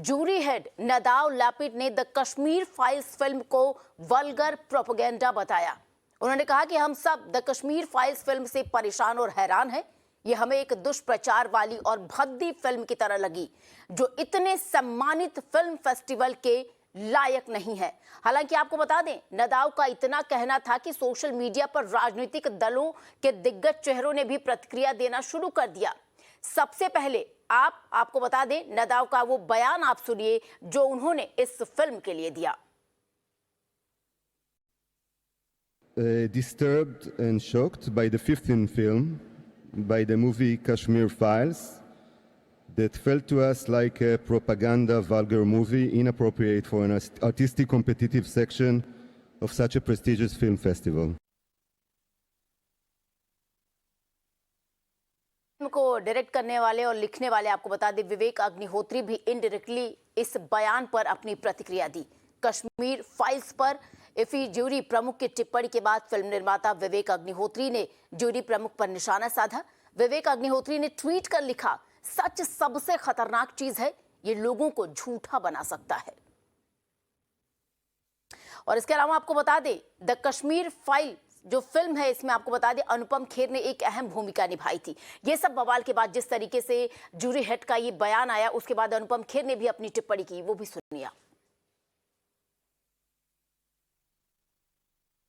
Jury head नदाव Lapid ने the Kashmir files film को vulgar propaganda बताया। उन्होंने कहा कि हम सब द कश्मीर फाइल्स फिल्म से परेशान और हैरान हैं। ये हमें एक दुष्प्रचार वाली और भद्दी फिल्म की तरह लगी जो इतने सम्मानित फिल्म फेस्टिवल के लायक नहीं है। हालांकि आपको बता दें, नदाव का इतना कहना था कि सोशल मीडिया पर राजनीतिक दलों के दिग्गज चेहरों ने भी प्रतिक्रिया देना शुरू कर दिया। सबसे पहले आपको बता दें, नदाव का वो बयान आप सुनिए जो उन्होंने इस फिल्म के लिए दिया। Disturbed and shocked by the 15th film, by the movie Kashmir Files, that felt to us like a propaganda vulgar movie, inappropriate for an artistic competitive section of such a prestigious film festival. को direct करने वाले और लिखने वाले आपको बता दें, विवेक अग्निहोत्री भी इनडायरेक्टली इस बयान पर अपनी प्रतिक्रिया दी। कश्मीर फाइल्स पर इफी जूरी प्रमुख की टिप्पणी के बाद फिल्म निर्माता विवेक अग्निहोत्री ने जूरी प्रमुख पर निशाना साधा। विवेक अग्निहोत्री ने ट्वीट कर लिखा, सच सबसे खतरनाक चीज है, ये लोगों को झूठा बना सकता है। और इसके अलावा आपको बता दें, द कश्मीर फाइल जो फिल्म है, इसमें आपको बता दें अनुपम खेर ने एक अहम भूमिका निभाई थी। ये सब बवाल के बाद जिस तरीके से जूरी हेड का ये बयान आया, उसके बाद अनुपम खेर ने भी अपनी टिप्पणी की, वो भी सुनिए।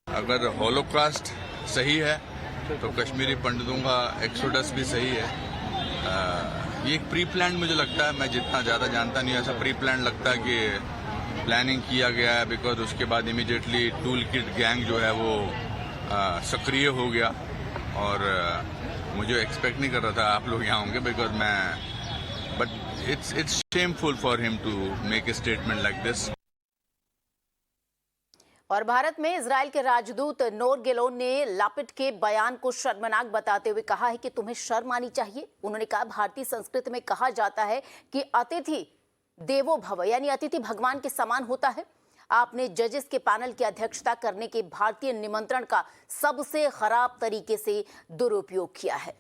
अगर हॉलोकास्ट सही है तो कश्मीरी पंडितों का एक्सोडस भी सही है। ये एक प्री प्लान मुझे लगता है, मैं जितना ज़्यादा जानता नहीं, ऐसा प्री प्लान लगता है कि प्लानिंग किया गया है। बिकॉज उसके बाद इमीडिएटली टूल किट गैंग जो है वो सक्रिय हो गया और मुझे एक्सपेक्ट नहीं कर रहा था आप लोग यहाँ होंगे, because but it's shameful for him to make a statement like this. और भारत में इजराइल के राजदूत नोर गिलोन ने लैपिड के बयान को शर्मनाक बताते हुए कहा है कि तुम्हें शर्म आनी चाहिए। उन्होंने कहा, भारतीय संस्कृति में कहा जाता है कि अतिथि देवो भव, यानी अतिथि भगवान के समान होता है। आपने जजेस के पैनल की अध्यक्षता करने के भारतीय निमंत्रण का सबसे खराब तरीके से दुरुपयोग किया है।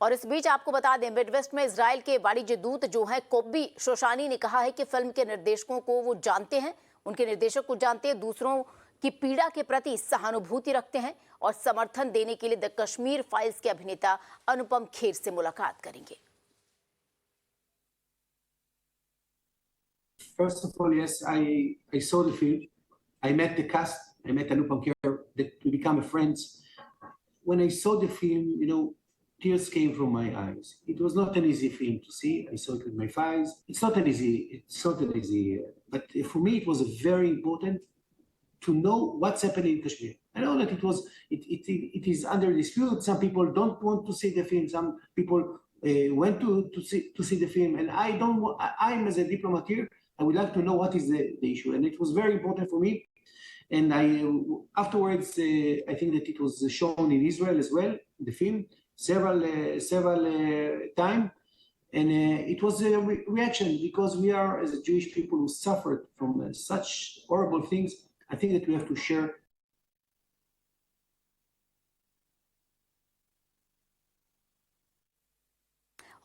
और इस बीच आपको बता दें, मिडवेस्ट में इजराइल के वाणिज्य दूत जो हैं कोब्बी शोशानी ने कहा है कि फिल्म के निर्देशकों को वो जानते हैं, उनके निर्देशक को जानते हैं, दूसरों की पीड़ा के प्रति सहानुभूति रखते हैं और समर्थन देने के लिए द कश्मीर फाइल्स के अभिनेता अनुपम खेर से मुलाकात करेंगे। First of all, yes, I saw the film. I met the cast. I met Anupam Kher. We became friends. When I saw the film, tears came from my eyes. It was not an easy film to see. I saw it with my eyes. It's not an easy. But for me, it was very important to know what's happening in Kashmir. I know that it is under dispute. Some people don't want to see the film. Some people went to see the film, and I don't. I'm as a diplomat here. I would like to know what is the issue, and it was very important for me. And afterwards, I think that it was shown in Israel as well, the film, several times, and it was a reaction because we are, as a Jewish people who suffered from such horrible things. I think that we have to share.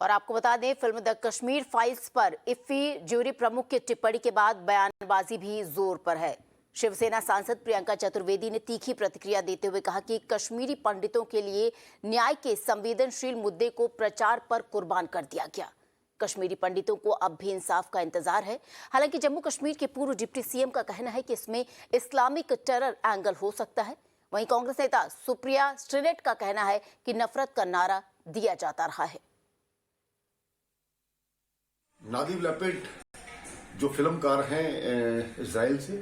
और आपको बता दें, film the Kashmir files पर IFFI jury प्रमुख की टिप्पणी के बाद बयानबाजी भी जोर पर है। शिवसेना सांसद प्रियंका चतुर्वेदी ने तीखी प्रतिक्रिया देते हुए कहा कि कश्मीरी पंडितों के लिए न्याय के संवेदनशील मुद्दे को प्रचार पर कुर्बान कर दिया गया। कश्मीरी पंडितों को अब भी इंसाफ का इंतजार है। हालांकि जम्मू कश्मीर के पूर्व डिप्टी सीएम का कहना है कि इसमें इस्लामिक टेरर एंगल हो सकता है। वहीं कांग्रेस नेता सुप्रिया श्रीनेट का कहना है कि नफरत का नारा दिया जाता रहा है। नादिव लैपिड जो फिल्मकार हैं इजराइल से,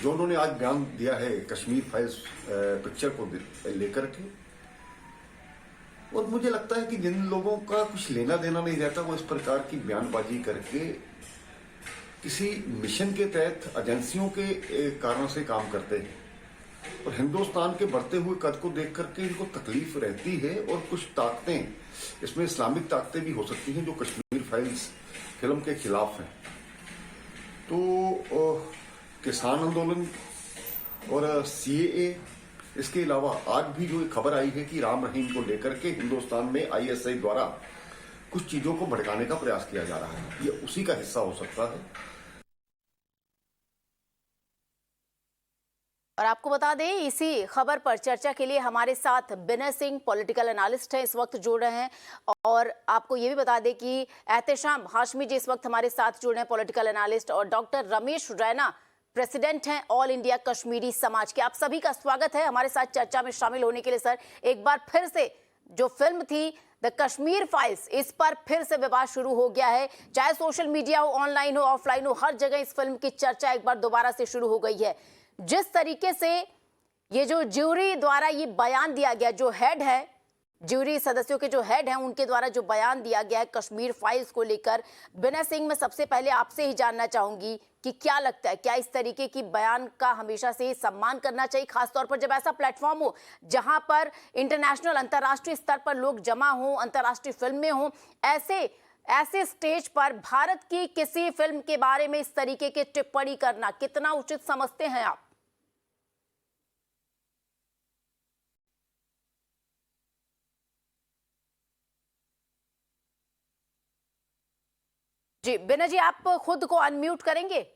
जो उन्होंने आज बयान दिया है कश्मीर फाइल्स पिक्चर को लेकर के, और मुझे लगता है कि जिन लोगों का कुछ लेना देना नहीं रहता वो इस प्रकार की बयानबाजी करके किसी मिशन के तहत एजेंसियों के कारण से काम करते हैं। और हिंदुस्तान के बढ़ते हुए कद को देख करके इनको तकलीफ रहती है, और कुछ ताकतें, इसमें इस्लामिक ताकतें भी हो सकती हैं जो कश्मीर फाइल्स फिल्म के खिलाफ हैं। तो किसान आंदोलन और CAA इसके अलावा आज भी जो एक खबर आई है कि राम रहीम को लेकर के हिंदुस्तान में आईएसआई द्वारा कुछ चीजों को भड़काने का प्रयास किया जा रहा है, ये उसी का हिस्सा हो सकता है। और आपको बता दें, इसी खबर पर चर्चा के लिए हमारे साथ विनय सिंह पॉलिटिकल एनालिस्ट हैं, इस वक्त जुड़ रहे हैं। और आपको ये भी बता दें कि एहतेशाम हाशमी जी इस वक्त हमारे साथ जुड़ रहे हैं, पॉलिटिकल एनालिस्ट। और डॉक्टर रमेश रैना प्रेसिडेंट हैं ऑल इंडिया कश्मीरी समाज के। आप सभी का स्वागत है हमारे साथ चर्चा में शामिल होने के लिए। सर, एक बार फिर से जो फिल्म थी द कश्मीर फाइल्स, इस पर फिर से विवाद शुरू हो गया है। चाहे सोशल मीडिया हो, ऑनलाइन हो, ऑफलाइन हो, हर जगह इस फिल्म की चर्चा एक बार दोबारा से शुरू हो गई है। जिस तरीके से ये जो ज्यूरी द्वारा ये बयान दिया गया, जो हेड है, ज्यूरी सदस्यों के जो हेड हैं, उनके द्वारा जो बयान दिया गया है कश्मीर फाइल्स को लेकर, विनय सिंह, मैं सबसे पहले आपसे ही जानना चाहूंगी कि क्या लगता है, क्या इस तरीके की बयान का हमेशा से ही सम्मान करना चाहिए, खासतौर पर जब ऐसा प्लेटफॉर्म हो जहां पर इंटरनेशनल, अंतर्राष्ट्रीय स्तर पर लोग जमा हों, अंतर्राष्ट्रीय फिल्में हों, ऐसे स्टेज पर भारत की किसी फिल्म के बारे में इस तरीके की टिप्पणी करना कितना उचित समझते हैं आप? जी विनय जी, आप खुद को अनम्यूट करेंगे?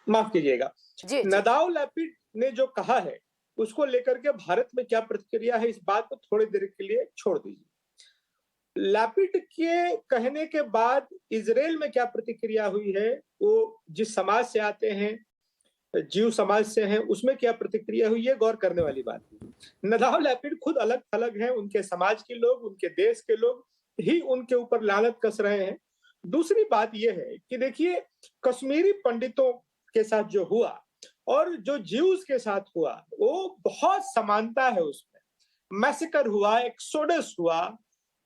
माफ कीजिएगा। जी। नदाव लैपिड ने जो कहा है उसको लेकर के भारत में क्या प्रतिक्रिया है, इस बात को थोड़ी देर के लिए छोड़ दीजिए। लैपिड के कहने के बाद इजराइल में क्या प्रतिक्रिया हुई है, वो जिस समाज से आते हैं, जीव समाज से हैं, उसमें क्या प्रतिक्रिया हुई है, गौर करने वाली बात है। नदाव लैपिड खुद अलग थलग हैं, उनके समाज के लोग, उनके देश के लोग ही उनके ऊपर लानत कस रहे हैं। दूसरी बात यह है कि देखिए, कश्मीरी पंडितों के साथ जो हुआ और जो ज्यूज के साथ हुआ, वो बहुत समानता है उसमें। मैसेकर हुआ, एक्सोडस हुआ,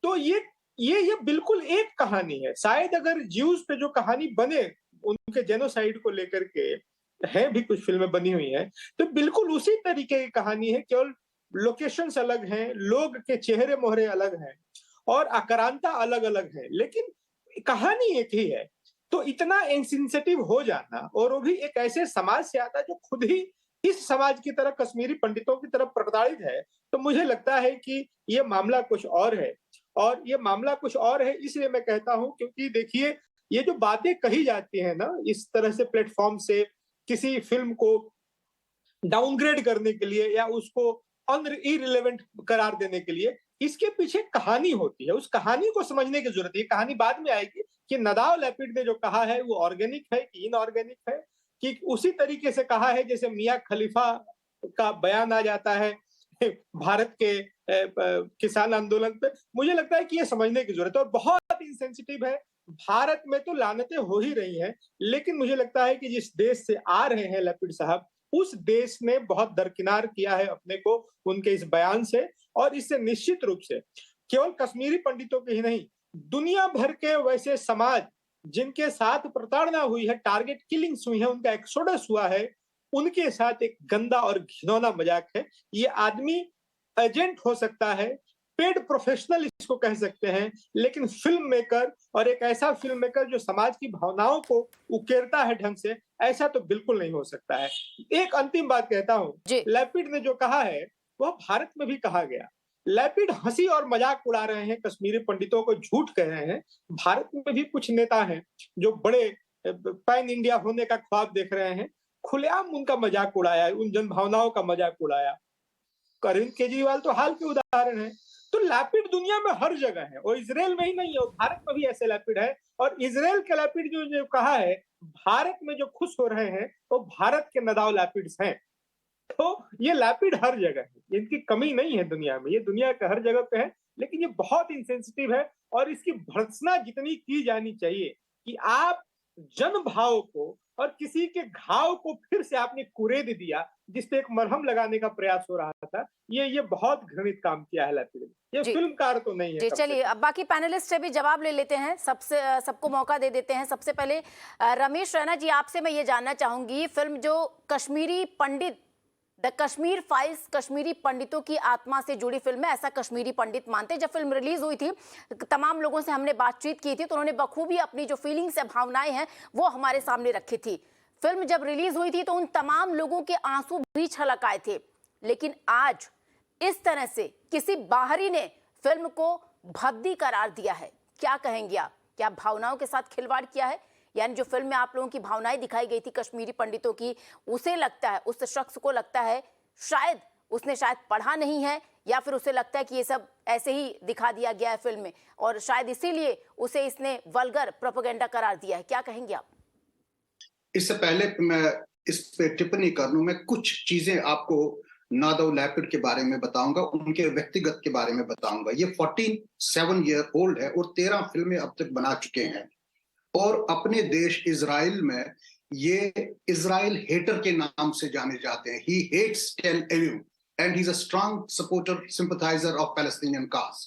तो ये बिल्कुल एक कहानी है। शायद अगर ज्यूज पे जो कहानी बने, उनके जेनोसाइड को लेकर के है भी कुछ फिल्में बनी हुई हैं, तो बिल्कुल उसी तरीके की कहानी है, केवल लोकेशंस अलग हैं, लोग के चेहरे मोहरे अलग हैं और आक्रांता अलग अलग है, लेकिन कहानी एक ही है। तो इतना इंसेंसिटिव हो जाना, और वो भी एक ऐसे समाज से आता जो खुद ही इस समाज की तरह, कश्मीरी पंडितों की तरफ प्रताड़ित है, तो मुझे लगता है कि ये मामला कुछ और है। और ये मामला कुछ और है इसलिए मैं कहता हूं क्योंकि देखिए, ये जो बातें कही जाती है ना, इस तरह से प्लेटफॉर्म से किसी फिल्म को डाउनग्रेड करने के लिए या उसको इररिलेवेंट करार देने के लिए, इसके पीछे कहानी होती है। उस कहानी को समझने की जरूरत है। कहानी बाद में आएगी कि नदाव लैपिड ने जो कहा है वो ऑर्गेनिक है कि इनऑर्गेनिक है, कि उसी तरीके से कहा है जैसे मियां खलीफा का बयान आ जाता है भारत के किसान आंदोलन पे। मुझे लगता है कि ये समझने की जरूरत है और बहुत इंसेंसिटिव है। भारत में तो लानतें हो ही रही हैं, लेकिन मुझे लगता है कि जिस देश से आ रहे हैं लैपिड साहब, उस देश ने बहुत दरकिनार किया है अपने को उनके इस बयान से। और इससे निश्चित रूप से केवल कश्मीरी पंडितों के ही नहीं, दुनिया भर के वैसे समाज जिनके साथ प्रताड़ना हुई है, टारगेट किलिंग्स हुई है, उनका एक्सोडस हुआ है, उनके साथ एक गंदा और घिनौना मजाक है। ये आदमी एजेंट हो सकता है, पेड प्रोफेशनल इसको कह सकते हैं, लेकिन फिल्म मेकर, और एक ऐसा फिल्म मेकर जो समाज की भावनाओं को उकेरता है ढंग से, ऐसा तो बिल्कुल नहीं हो सकता है। एक अंतिम बात कहता हूं, लैपिड ने जो कहा है वह भारत में भी कहा गया। लैपिड हंसी और मजाक उड़ा रहे हैं, कश्मीरी पंडितों को झूठ कह रहे हैं। भारत में भी कुछ नेता हैं जो बड़े पैन इंडिया होने का ख्वाब देख रहे हैं, खुलेआम उनका मजाक उड़ाया, उन जनभावनाओं का मजाक उड़ाया। अरविंद केजरीवाल तो हाल के उदाहरण है। तो लैपिड दुनिया में हर जगह है, और इजराइल में ही नहीं है, भारत में भी ऐसे लैपिड है। और इजराइल के लैपिड जो कहा है, भारत में जो खुश हो रहे हैं वो भारत के नदाव लैपिड्स हैं। तो ये लैपिड हर जगह है, इनकी कमी नहीं है दुनिया में, ये दुनिया के हर जगह पे है। लेकिन ये बहुत इंसेंसिटिव है और इसकी भर्त्सना जितनी की जानी चाहिए कि आप जन भाव को और किसी के घाव को फिर से आपने कुरेद दिया, जिसपे एक मरहम लगाने का प्रयास हो रहा था, ये बहुत घृणित काम किया है लैपिड ने। ये फिल्मकार तो नहीं है। चलिए, अब बाकी पैनलिस्ट से भी जवाब ले लेते हैं, सबको मौका दे देते हैं। सबसे पहले रमेश रैना जी, आपसे मैं ये जानना चाहूंगी, फिल्म जो कश्मीरी पंडित, द कश्मीर फाइल्स, कश्मीरी पंडितों की आत्मा से जुड़ी फिल्म है, ऐसा कश्मीरी पंडित मानते हैं। जब फिल्म रिलीज हुई थी, तमाम लोगों से हमने बातचीत की थी, तो उन्होंने बखूबी अपनी जो फीलिंग्स है, भावनाएं हैं, वो हमारे सामने रखी थी। फिल्म जब रिलीज हुई थी तो उन तमाम लोगों के आंसू भी छलक आए थे, लेकिन आज इस तरह से किसी बाहरी ने फिल्म को भद्दी करार दिया है। क्या कहेंगे आप? क्या भावनाओं के साथ खिलवाड़ किया है? यानी जो फिल्म में आप लोगों की भावनाएं दिखाई गई थी कश्मीरी पंडितों की, उसे लगता है, उस शख्स को लगता है शायद उसने पढ़ा नहीं है, या फिर उसे लगता है कि ये सब ऐसे ही दिखा दिया गया है फिल्म में और शायद इसीलिए उसे इसने वल्गर प्रोपेगेंडा करार दिया है। क्या कहेंगे आप? इससे पहले मैं इस पे टिप्पणी कर लूं, मैं कुछ चीजें आपको नादव लैपिड के बारे में बताऊंगा, उनके व्यक्तिगत के बारे में बताऊंगा। ये 47 ईयर ओल्ड है और 13 फिल्में अब तक बना चुके हैं और अपने देश इजराइल में ये इजराइल हेटर के नाम से जाने जाते हैं। He hates Tel Aviv and he is a strong supporter sympathiser of Palestinian cause.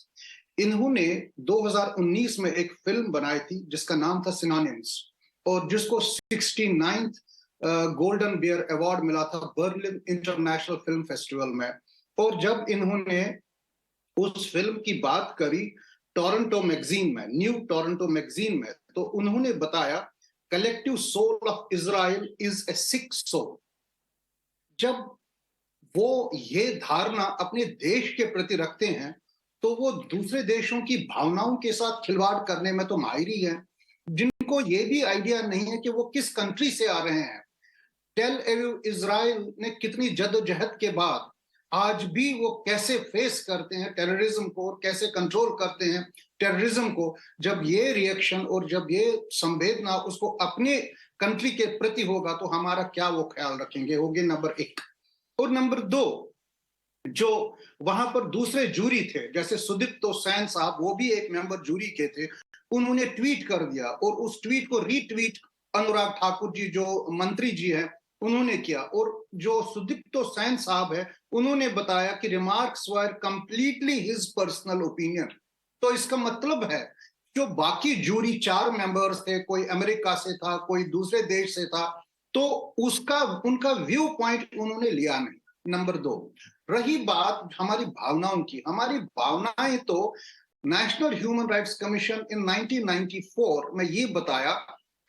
इन्होंने 2019 में एक फिल्म बनाई थी जिसका नाम था सिनोनिम्स और जिसको 69th गोल्डन बियर अवार्ड मिला था बर्लिन इंटरनेशनल फिल्म फेस्टिवल में। और जब इन्होंने उस फिल्म की बात करी टोरंटो मैगजीन में, न्यू टोरंटो मैगजीन में, तो उन्होंने बताया collective soul of Israel is a sick soul. जब वो ये धारणा अपने देश के प्रति रखते हैं तो वो दूसरे देशों की भावनाओं के साथ खिलवाड़ करने में तो माहिर ही हैं, जिनको ये भी आइडिया नहीं है कि वो किस कंट्री से आ रहे हैं। टेल अवीव इजराइल ने कितनी जद्दोजहद के बाद आज भी वो कैसे फेस करते हैं टेररिज्म को और कैसे कंट्रोल करते हैं टेररिज्म को। जब ये रिएक्शन और जब ये संवेदना उसको अपने कंट्री के प्रति होगा तो हमारा क्या वो ख्याल रखेंगे, होगी नंबर 1। और नंबर 2, जो वहां पर दूसरे जूरी थे जैसे सुदीप्तो सैन साहब, वो भी एक मेंबर जूरी के थे, उन्होंने ट्वीट कर दिया और उस ट्वीट को रीट्वीट अनुराग ठाकुर जी जो मंत्री जी हैं उन्होंने किया। और जो सुदीप्तो सैन साहब है उन्होंने बताया कि रिमार्क्स वर कंप्लीटली हिज पर्सनल ओपिनियन। तो इसका मतलब है जो बाकी जूरी 4 मेंबर्स थे, कोई अमेरिका से था, कोई दूसरे देश से था, तो उसका उनका व्यू पॉइंट उन्होंने लिया नहीं। नंबर 2, रही बात हमारी भावनाओं की, हमारी भावनाएं तो नेशनल ह्यूमन राइट्स कमीशन इन 1994 में ये बताया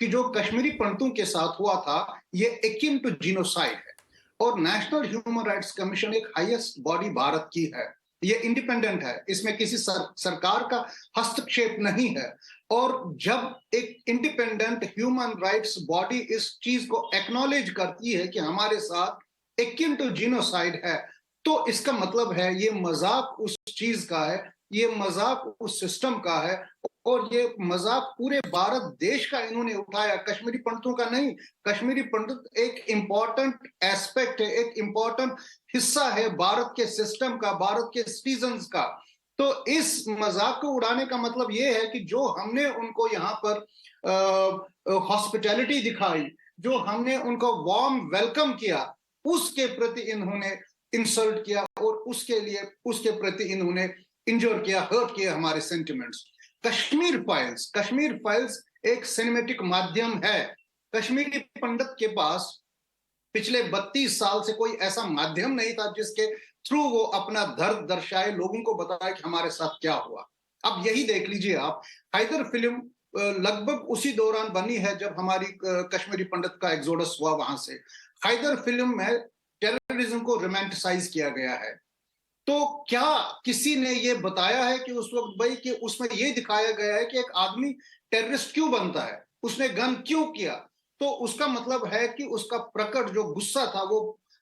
कि जो कश्मीरी पंडितों के साथ हुआ था ये एकिन टू जीनोसाइड है। और नेशनल ह्यूमन राइट्स कमीशन एक हाईएस्ट बॉडी भारत की है, ये इंडिपेंडेंट है, इसमें किसी सरकार का हस्तक्षेप नहीं है। और जब एक इंडिपेंडेंट ह्यूमन राइट्स बॉडी इस चीज को एक्नॉलेज करती है कि हमारे साथ एकिन टू जीनोसाइड है, तो इसका मतलब है ये मजाक उस चीज का है, ये मजाक उस सिस्टम का है और ये मजाक पूरे भारत देश का इन्होंने उठाया, कश्मीरी पंडितों का नहीं। कश्मीरी पंडित एक इंपॉर्टेंट एस्पेक्ट है, एक इंपॉर्टेंट हिस्सा है भारत के सिस्टम का, भारत के सिटीजन्स का। तो इस मजाक को उड़ाने का मतलब ये है कि जो हमने उनको यहाँ पर हॉस्पिटैलिटी दिखाई, जो हमने उनको वार्म वेलकम किया, उसके प्रति इन्होंने इंसल्ट किया और उसके प्रति इन्होंने इंजोर किया, हर्ट किया हमारे सेंटिमेंट्स। कश्मीर फाइल्स एक सिनेमेटिक माध्यम है। कश्मीरी पंडित के पास पिछले 32 साल से कोई ऐसा माध्यम नहीं था जिसके थ्रू वो अपना दर्द दर्शाए, लोगों को बताए कि हमारे साथ क्या हुआ। अब यही देख लीजिए आप, हैदर फिल्म लगभग उसी दौरान बनी है जब हमारी कश्मीरी पंडित का एक्सोडस हुआ वहां से। हैदर फिल्म में टेररिज्म को रोमांटिसाइज किया गया है। तो क्या किसी ने ये बताया है कि उस वक्त भाई कि उसमें ये दिखाया गया है कि एक आदमी टेररिस्ट क्यों बनता है, उसने गन क्यों किया? तो उसका मतलब है कि उसका प्रकट जो गुस्सा था वो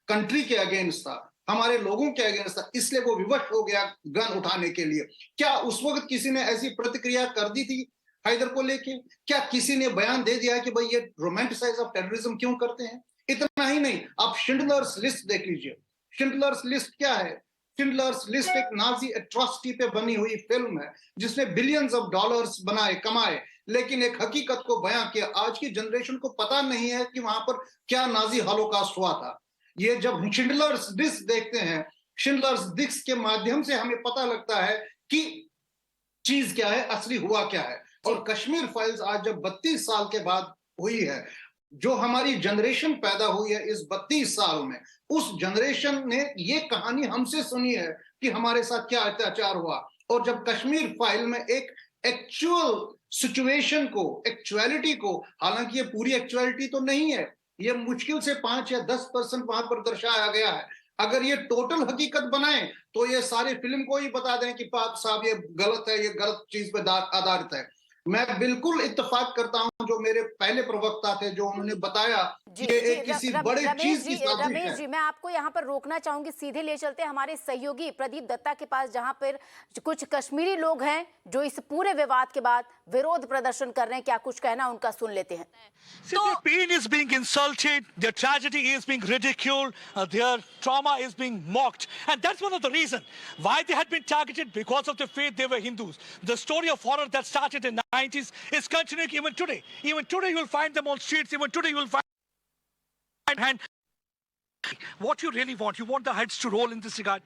कंट्री के अगेंस्ट था, हमारे लोगों के अगेंस्ट था, इसलिए वो विवश हो गया गन उठाने के लिए। क्या उस वक्त किसी ने ऐसी प्रतिक्रिया कर दी थी हैदर को लेके? क्या किसी ने बयान दे दिया कि भाई ये रोमांटिसाइज ऑफ टेररिज्म क्यों करते हैं? इतना ही नहीं, आप शिंडलर्स लिस्ट देख लीजिए। शिंडलर्स लिस्ट क्या है? शिंडलर्स लिस्ट एक नाजी एट्रोसिटी पे बनी हुई फिल्म है जिसने बिलियंस ऑफ डॉलर्स कमाए, लेकिन एक हकीकत को बयां किया। आज की जनरेशन को पता नहीं है कि वहां पर क्या नाजी हॉलोकॉस्ट हुआ था। ये जब शिंडलर्स लिस्ट देखते हैं, शिंडलर्स लिस्ट के माध्यम से हमें पता लगता है कि चीज क्या है, असली हुआ क्या है। और कश्मीर फाइल्स आज जब 32 साल के बाद हुई है, जो हमारी जनरेशन पैदा हुई है इस 32 साल में, उस जनरेशन ने ये कहानी हमसे सुनी है कि हमारे साथ क्या अत्याचार हुआ। और जब कश्मीर फाइल में एक एक्चुअल सिचुएशन को, एक्चुअलिटी को, हालांकि ये पूरी एक्चुअलिटी तो नहीं है, ये मुश्किल से 5 या 10% वहां पर दर्शाया गया है। अगर ये टोटल हकीकत बनाए तो ये सारी फिल्म को ही बता दें कि साहब ये गलत है, ये गलत चीज पर आधारित है। मैं बिल्कुल इत्तेफाक करता हूं जो मेरे पहले प्रवक्ता थे, जो उन्होंने बताया कि ये एक किसी बड़े चीज की साजिश रमेश है। जी, मैं आपको यहाँ पर रोकना चाहूंगी, सीधे ले चलते हैं हमारे सहयोगी प्रदीप दत्ता के पास, जहां पर कुछ कश्मीरी लोग हैं जो इस पूरे विवाद के बाद विरोध प्रदर्शन कर रहे हैं। क्या कुछ कहना उनका, सुन लेते हैं। So their pain is being insulted, their tragedy is being ridiculed, their trauma is being mocked. And that's one of the reasons why they had been targeted, because of the faith they were Hindus. The story of horror that started in the 90s is continuing even today. Even today you will find them on streets, even today you will find. And what you really want, you want the heads to roll in this regard?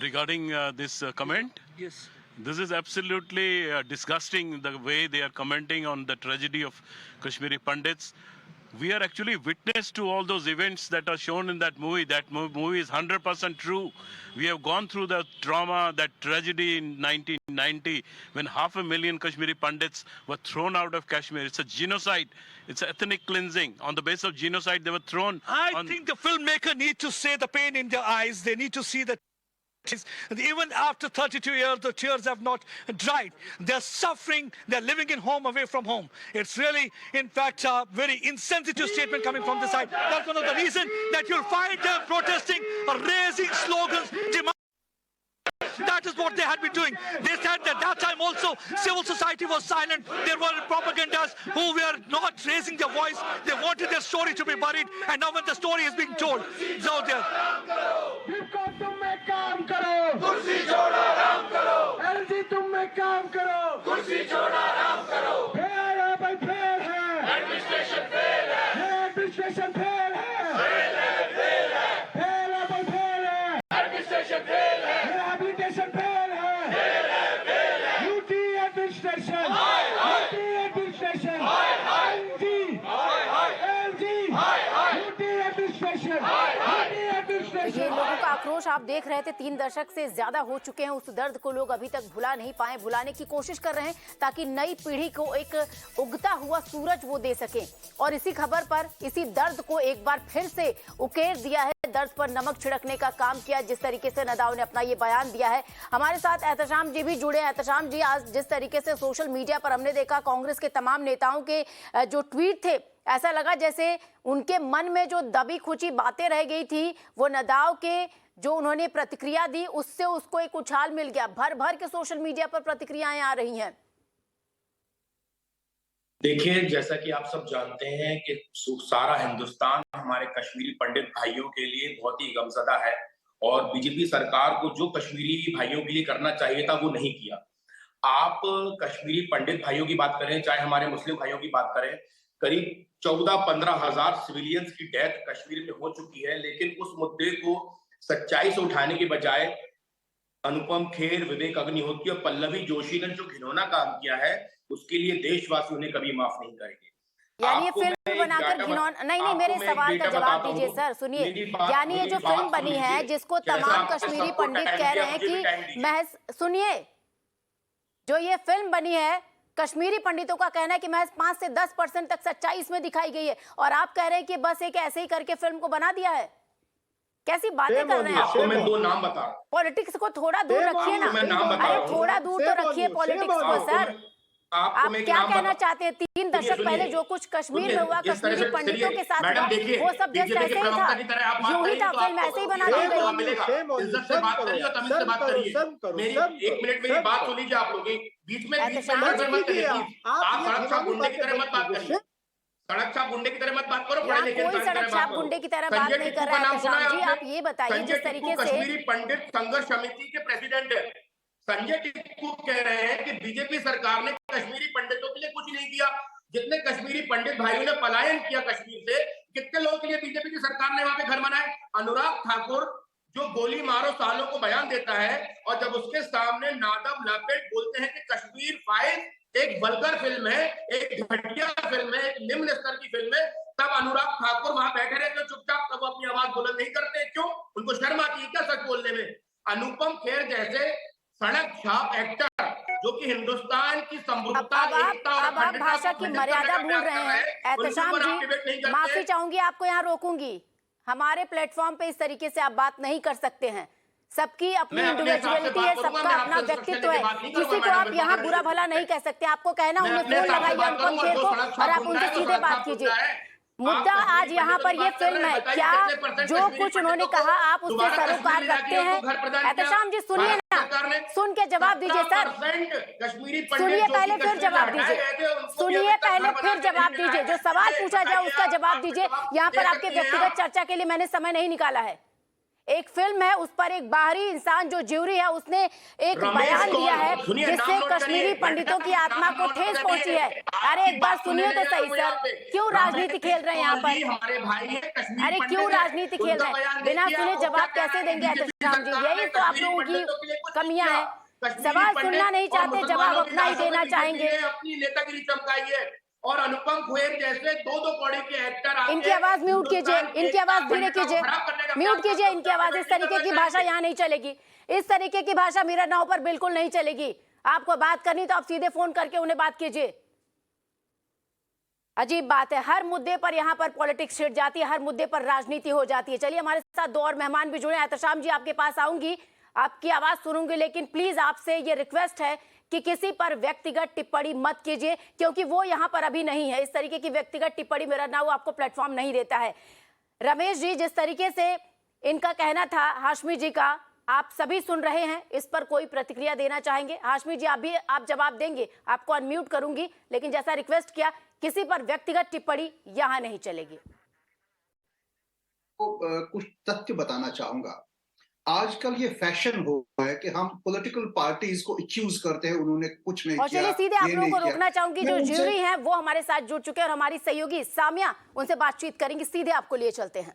Regarding this comment? Yes. This is absolutely disgusting, the way they are commenting on the tragedy of Kashmiri Pandits. We are actually witness to all those events that are shown in that movie. That movie is 100% true. We have gone through the trauma, that tragedy in 1990 when 500,000 Kashmiri Pandits were thrown out of Kashmir. It's a genocide. It's ethnic cleansing. On the basis of genocide, they were thrown. I think the filmmaker need to see the pain in their eyes. They need to see the even after 32 years, the tears have not dried. They're suffering. They're living in home, away from home. It's really, in fact, a very insensitive statement coming from the side. That's one of the reasons that you'll find them protesting, raising slogans, That is what they had been doing. They said that that time also civil society was silent. There were propagandists who were not raising their voice. They wanted their story to be buried. And now when the story is being told, so they're... ये लोगों का आक्रोश आप देख रहे थे, 3 दशक से ज्यादा हो चुके हैं। उस दर्द को लोग अभी तक भुला नहीं पाए, भुलाने की कोशिश कर रहे हैं ताकि नई पीढ़ी को एक उगता हुआ सूरज वो दे सकें। और इसी खबर पर, इसी दर्द को एक बार फिर से उकेर दिया है, दर्द पर नमक छिड़कने का काम किया, जिस तरीके से नदाव ने अपना ये बयान दिया है। हमारे साथ एहतशाम जी भी जुड़े हैं। एहतशाम जी, आज जिस तरीके से सोशल मीडिया पर हमने देखा कांग्रेस के तमाम नेताओं के जो ट्वीट थे, ऐसा लगा जैसे उनके मन में जो दबी खुची बातें रह गई थी, वो नदाव के जो उन्होंने प्रतिक्रिया दी उससे उसको एक उछाल मिल गया। भर भर के सोशल मीडिया पर प्रतिक्रियाएं आ रही हैं। देखिए, जैसा कि आप सब जानते हैं कि सारा हिंदुस्तान हमारे कश्मीरी पंडित भाइयों के लिए बहुत ही गमज़दा है और बीजेपी सरकार को जो कश्मीरी भाइयों के लिए करना चाहिए था वो नहीं किया। आप कश्मीरी पंडित भाइयों की बात करें, चाहे हमारे मुस्लिम भाइयों की बात करें, करीब 14-15 हजार सिविलियंस की डेथ कश्मीर में हो चुकी है, लेकिन उस मुद्दे को सच्चाई से उठाने के बजाय अनुपम खेर, विवेक अग्निहोत्री और पल्लवी जोशी ने जो घिनौना काम किया है, उसके लिए देशवासी उन्हें कभी माफ नहीं करेंगे। यानी ये फिल्म बनाकर घिनौना, नहीं, मेरे सवाल का जवाब दीजिए सर। सुनिए, यानी ये जो फिल्म बनी है, जिसको तमाम कश्मीरी पंडित कह रहे हैं कि महज, सुनिए, जो ये फिल्म बनी है, कश्मीरी पंडितों का कहना है कि महज 5 से 10% तक सच्चाई इसमें दिखाई गई है, और आप कह रहे हैं कि बस एक ऐसे ही करके फिल्म को बना दिया है। कैसी बातें कर रहे हैं? आपको मैं 2 नाम बता, पॉलिटिक्स को थोड़ा दूर रखिए ना, अरे थोड़ा दूर तो रखिए पॉलिटिक्स को सर। आप क्या कहना चाहते हैं? 3 दशक पहले जो कुछ कश्मीर में हुआ, कश्मीरी पंडितों के साथ हुआ, वो सब जस्ट ऐसे ही था, यूं ही था, फिल्म ऐसे ही बना दी गई। इज्जत से बात करिए और तमीज से बात करिए। मेरी 1 मिनट मेरी बात सुन लीजिए। आप लोग बीच में मत करिए। आप सड़क छाप गुंडे की तरह मत बात करिए। सड़क छाप गुंडे की तरह मत बात करो। कोई सड़क छाप गुंडे की तरह बात नहीं कर रहा है जी। आप ये बताइए, जिस तरीके से कश्मीरी पंडित संघर्ष समिति के प्रेसिडेंट है संजय टिक्कू कह रहे हैं कि बीजेपी सरकार ने कश्मीरी पंडितों के लिए कुछ नहीं किया। जितने कश्मीरी पंडित भाइयों ने पलायन किया कश्मीर से, कितने लोगों के लिए बीजेपी की सरकार ने वहां पे घर बनाए। अनुराग ठाकुर जो गोली मारो सालों को बयान देता है, और जब उसके सामने नादम लापेट बोलते हैं कि कश्मीर फाइल एक वल्गर फिल्म है, एक घटिया फिल्म है, एक निम्न स्तर की फिल्म है, तब अनुराग ठाकुर वहां बैठे रहते चुपचाप, तब वो अपनी आवाज बुलंद नहीं करते। क्यों? उनको शर्म आती है क्या सच बोलने में? अनुपम खेर जैसे सड़क छाप एक्टर जो कि हिंदुस्तान की समृद्धता, एकता और अब आप अखंडता भाषा को की खंडित मर्यादा करने का भूल प्रयास रहे कर हैं। हैं, उनके एहतशाम ऊपर आप जी, डिबेट नहीं करते। माफी चाहूंगी, आपको यहाँ रोकूंगी। हमारे प्लेटफॉर्म पे इस तरीके से आप बात नहीं कर सकते हैं। सबकी अपनी इंडिविजुअलिटी है, सबका अपना व्यक्तित्व है, किसी को आप यहाँ बुरा भला नहीं कह सकते। आपको कहना उन्हें फोन लगाइए अनुपम खेर को और आप उनसे सीधे बात कीजिए। मुद्दा आज यहाँ पर ये फिल्म है, क्या जो कुछ उन्होंने कहा आप उससे सरोकार रखते हैं? एहतशाम जी सुनिए ना, सुन के जवाब दीजिए सर। सुनिए पहले फिर जवाब दीजिए, सुनिए पहले फिर जवाब दीजिए। जो सवाल पूछा जाए उसका जवाब दीजिए। यहाँ पर आपके व्यक्तिगत चर्चा के लिए मैंने समय नहीं निकाला है। एक फिल्म है, उस पर एक बाहरी इंसान जो ज्यूरी है उसने एक बयान दिया है जिससे कश्मीरी पंडितों की आत्मा को ठेस पहुंची है। अरे एक बार सुनिए तो सही सर, क्यों राजनीति खेल रहे हैं यहाँ पर? अरे क्यों राजनीति खेल रहे हैं? बिना सुने जवाब कैसे देंगे एहतशाम जी? यही तो आप लोगों की कमियां हैं। सवाल सुनना नहीं चाहते, जवाब अपना ही देना चाहेंगे। अपनी नेतागिरी चमकाइए और अनुपम खेर जैसे दो कौड़ी के एक्टर, इनकी आवाज म्यूट कीजिए, इनकी आवाज धीरे कीजिए, म्यूट कीजिए इनकी आवाज। इस तरीके की भाषा यहाँ नहीं चलेगी, इस तरीके की भाषा मीरा नाव पर बिल्कुल नहीं चलेगी। आपको बात करनी तो आप सीधे फोन करके उन्हें बात कीजिए। अजीब बात है, हर मुद्दे पर यहाँ पर पॉलिटिक्स छिड़ जाती है, हर मुद्दे पर राजनीति हो जाती है। चलिए हमारे साथ दो और मेहमान भी जुड़े। एहतशाम जी आपके पास आऊंगी, आपकी आवाज सुनूंगी, लेकिन प्लीज आपसे ये रिक्वेस्ट है कि किसी पर व्यक्तिगत टिप्पणी मत कीजिए, क्योंकि वो यहाँ पर अभी नहीं है। इस तरीके की व्यक्तिगत टिप्पणी मेरा नाम आपको प्लेटफॉर्म नहीं देता है। रमेश जी, जिस तरीके से इनका कहना था हाशमी जी का, आप सभी सुन रहे हैं, इस पर कोई प्रतिक्रिया देना चाहेंगे? हाशमी जी आप जवाब देंगे, आपको अनम्यूट करूंगी, लेकिन जैसा रिक्वेस्ट किया किसी पर व्यक्तिगत टिप्पणी यहाँ नहीं चलेगी। कुछ तथ्य बताना चाहूंगा। आजकल ये फैशन हो गया है कि हम पॉलिटिकल पार्टीज को एक्यूज करते हैं, उन्होंने कुछ नहीं और किया। चलिए सीधे आप ये लोगों नहीं को किया। रोकना चाहूंगी, जो मैं उनसे- ज्यूरी हैं वो हमारे साथ जुड़ चुके हैं और हमारी सहयोगी सामिया उनसे बातचीत करेंगी। सीधे आपको लिए चलते हैं।